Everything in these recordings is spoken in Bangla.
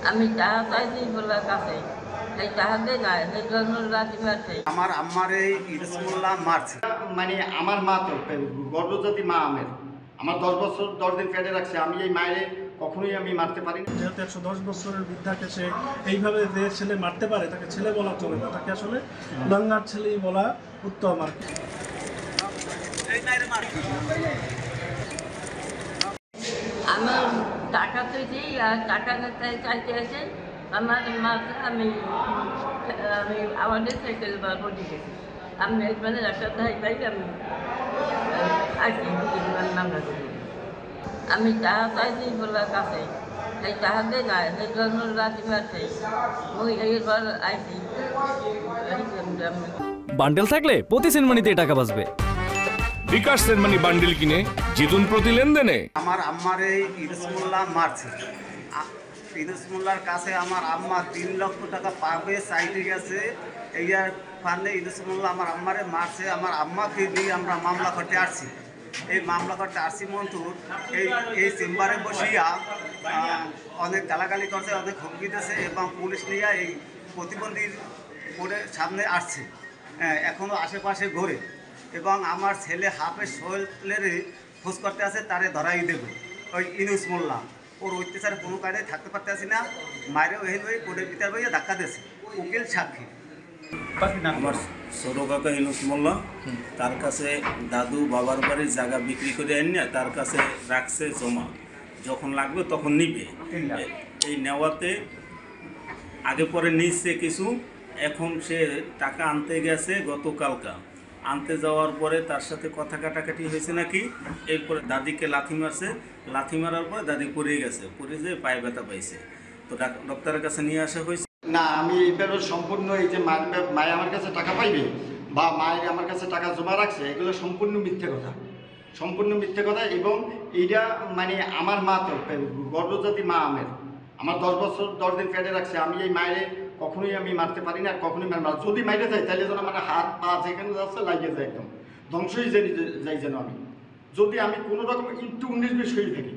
আমি টাকা চাইছি বলার কাছে এই টাকা দিয়ে না এই জন্য রাজি আছে আমার আম্মার এই ইরসমুল্লাহ মারছে, মানে আমার মা তো গর্ভবতী মা আমার 10 বছর 10 দিন পেটে রাখছে। আমি এই মায়ের কখনোই আমি মারতে পারি না। যেহেতু 110 বছরের বৃদ্ধাকে সে এইভাবে যে ছেলে মারতে পারে তাকে ছেলে বলা চলে না, তাকে আসলে লঙ্গার ছেলেই বলা উত্তম আর কি। আমার টাকা চাইছি আর টাকা চাইতে আছে আমার মাঝে আমি আমাদের সাইকেল বা বডি গেছি আমি মানে একটা ধাই পাই আমি আসি নামটা করি আমি টাকা চাইছি বলার কাছে এই টাকা দিয়ে না এই জন্য রাজি আছে ওই এইবার আইসি বান্ডেল থাকলে প্রতি সেনমানিতে টাকা বাঁচবে। বিকাশ সেনমানি বান্ডেল কিনে জিতুন প্রতি লেনদেনে। আমার আম্মার এই ইরসমুল্লাহ মারছে। ইরসমুল্লাহর কাছে আমার আম্মা 3 লক্ষ টাকা পাবে চাইতে গেছে। এইয়ার ফান্ডে ইরসমুল্লাহ আমার আম্মারে মারছে। আমার আম্মাকে নিয়ে আমরা মামলা করতে আসছি। এই মামলা করতে আসছি মন্টুর এই চেম্বারে বসিয়া অনেক গালাগালি করছে, অনেক হুমকি দিয়েছে এবং পুলিশ নিয়ে এই প্রতিবন্ধীর করে সামনে আসছে, এখনও আশেপাশে ঘোরে এবং আমার ছেলে হাফেজ সোহেলের খোঁজ করতে আছে, তারে ধরাই দেবে ওই ইনুস মোল্লা। ওর অত্যাচারে কোনো কায়দায় থাকতে পারতেছি না, মায়ের ওই ওই কোর্টের ভিতর বইয়ে ধাক্কা দিয়েছে, উকিল সাক্ষী। আমার ছোট কাকা ইনুস মোল্লা, তার কাছে দাদু বাবার বাড়ির জায়গা বিক্রি করে এনে তার কাছে রাখছে জমা, যখন লাগবে তখন নিবে। এই নেওয়াতে আগে পরে নিচ্ছে কিছু, এখন সে টাকা আনতে গেছে গতকালকা, আনতে যাওয়ার পরে তার সাথে কথা কাটাকাটি হয়েছে নাকি, এরপরে দাদিকে লাথি মারছে, লাথি মারার পরে দাদি পড়ে গেছে, পড়ে যেয়ে পায়ে ব্যথা পাইছে, তো ডক্টরের কাছে নিয়ে আসা হয়েছে। না, আমি এইভাবে সম্পূর্ণ এই যে মায় আমার কাছে টাকা পাইবে বা মায়ের আমার কাছে টাকা জমা রাখছে, এগুলো সম্পূর্ণ মিথ্যে কথা, সম্পূর্ণ মিথ্যে কথা। এবং এইটা মানে আমার মা তো গর্ভবতী মা আমার 10 বছর 10 দিন পেটে রাখছে। আমি এই মায়ের কখনোই আমি মারতে পারি না, আর কখনোই যদি মাইরে যাই তাহলে যেন আমার হাত পা যেখানে যাচ্ছে লাগিয়ে যায়, একদম ধ্বংসই যাই যেন আমি, যদি আমি কোনো রকম একটু 19-20 হয়ে থাকি,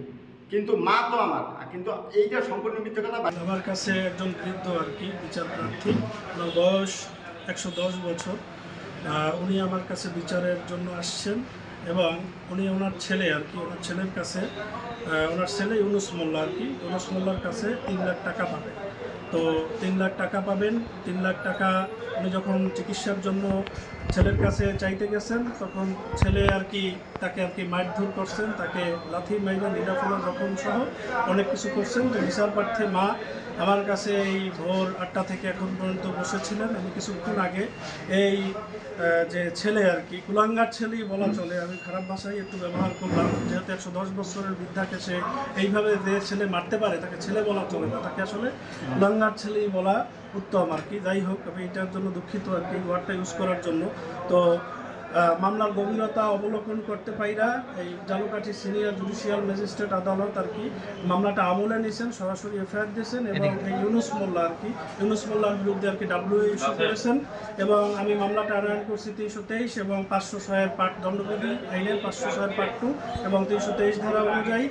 কিন্তু মা তো আমার, কিন্তু এইটা সম্পূর্ণ মিথ্যে কথা। আমার কাছে একজন বৃদ্ধ আর কি বিচার প্রার্থী, ওনার বয়স 110 বছর। উনি আমার কাছে বিচারের জন্য আসছেন এবং উনি ওনার ছেলে আর কি, ওনার ছেলের কাছে, ওনার ছেলে ইউনুস মোল্লা আর কি, ইউনুস মোল্লার কাছে 3 লাখ টাকা পাবে। তো 3 লাখ টাকা পাবেন। 3 লাখ টাকা উনি যখন চিকিৎসার জন্য ছেলের কাছে চাইতে গেছেন, তখন ছেলে আর কি তাকে আর কি মারধর করছেন, তাকে লাথি মাইরা নিরাফলা জখম সহ অনেক কিছু করছেন। তো বিচারপ্রার্থী মা আমার কাছে এই ভোর 8টা থেকে এখন পর্যন্ত বসেছিলেন। আমি কিছুক্ষণ আগে এই যে ছেলে আর কি, কুলাঙ্গার ছেলেই বলা চলে, আমি খারাপ ভাষায় একটু ব্যবহার করলাম, যেহেতু 110 বছরের বৃদ্ধাকে সে এইভাবে যে ছেলে মারতে পারে তাকে ছেলে বলা চলে না, তাকে আসলে কুলাঙ্গার ছেলেই বলা উত্তম আর কি। যাই হোক, আমি এটার জন্য দুঃখিত আর কি, ওয়ার্ডটা ইউজ করার জন্য। তো মামলার গভীরতা অবলোকন করতে পাইরা এই জালুকাঠি সিনিয়র জুডিশিয়াল ম্যাজিস্ট্রেট আদালত আর কি মামলাটা আমলে নিয়েছেন, সরাসরি এফআইআর দিয়েছেন এবং এই ইউনুস মোল্লা আর কি, ইউনুস মোল্লার বিরুদ্ধে আর কি ডাব্লিউ ইস্যু করেছেন। এবং আমি মামলাটা আনয়ন করছি 323 এবং 506 পার্ট দণ্ডবিধি আইনের 506 পার্ট 2 এবং 323 ধারা অনুযায়ী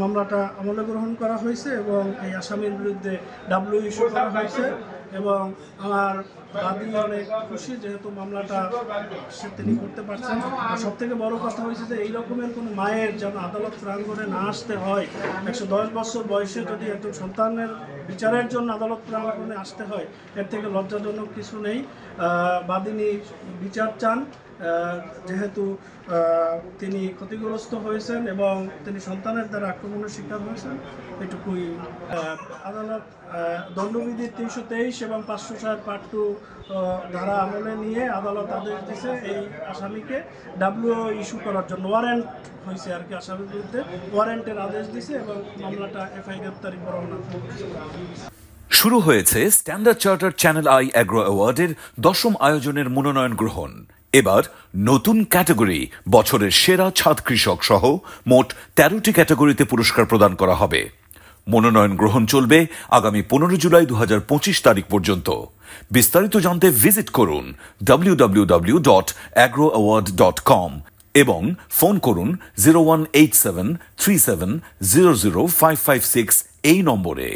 মামলাটা আমলে গ্রহণ করা হয়েছে এবং এই আসামির বিরুদ্ধে ডাব্লিউ ইস্যু করা হয়েছে। এবং আমার দাদি অনেক খুশি, যেহেতু মামলাটা তিনি করতে পারছেন। আর সবথেকে বড় কথা হয়েছে যে এই রকমের কোনো মায়ের যেন আদালত প্রাঙ্গণে না আসতে হয়। 110 বছর বয়সে যদি একজন সন্তানের বিচারের জন্য আদালত প্রাঙ্গণে আসতে হয়, এর থেকে লজ্জাজনক কিছু নেই। বাদীনি বিচার চান, যেহেতু তিনি ক্ষতিগ্রস্ত হয়েছেন এবং তিনি সন্তানের দ্বারা আক্রমণের শিকার হয়েছেন, এটুকুই। আদালত দণ্ডবিধি 323 এবং 506 পার্ট 2 ধারা আমলে নিয়ে আদালত আদেশ দিয়েছে এই আসামিকে ডাব্লিউ ইস্যু করার জন্য। ওয়ারেন্ট হয়েছে আর কি আসামির বিরুদ্ধে, ওয়ারেন্টের আদেশ দিয়েছে এবং মামলাটা এফআই গ্রেপ্তারি পরোয়ানা। শুরু হয়েছে standard charter channel I agro অ্যাওয়ার্ডের 10ম আয়োজনের মনোনয়ন গ্রহণ। এবার নতুন ক্যাটাগরি বছরের সেরা ছাদ কৃষক সহ মোট 13টি ক্যাটাগরিতে পুরস্কার প্রদান করা হবে। মনোনয়ন গ্রহণ চলবে আগামী 15 জুলাই 2025 তারিখ পর্যন্ত। বিস্তারিত জানতে ভিজিট করুন www.agroaward.com এবং ফোন করুন 018737000556 এই নম্বরে।